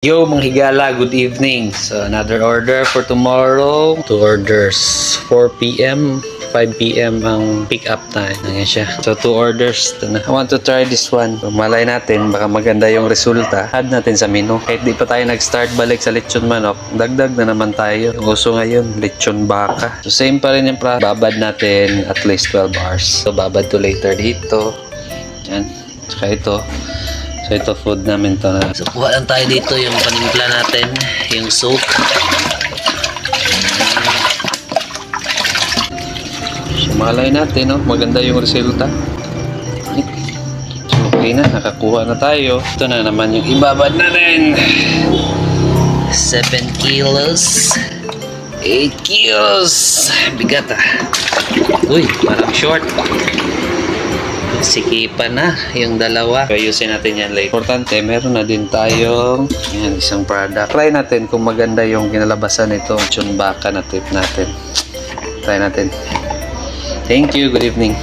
Yo mga higala, good evening. So another order for tomorrow. 2 orders, 4 p.m. 5 p.m. ang pick up time. Ganyan siya. So 2 orders. Ito na. I want to try this one. So, malay natin, baka maganda yung resulta. Add natin sa menu. Kahit di pa tayo nag-start balik sa lechon manok, dagdag na naman tayo. Yung uso ngayon, lechon baka. So same pa rin yung babad natin at least 12 hours. So babad to later dito. Yan. Tsaka ito. So ito food namin to na. So kuha lang tayo dito yung panimpla natin, yung soup. So malay natin, no? Maganda yung resulta. So okay na, nakakuha na tayo. Ito na naman yung ibabad natin. 7 kilos. 8 kilos. Bigat ah. Uy, parang short. Sikipan na yung dalawa. Ayusin natin yan later. Importante, meron na din tayong yan, isang product. Try natin kung maganda yung kinalabasan nito. Chun baka na tip natin. Try natin. Thank you. Good evening.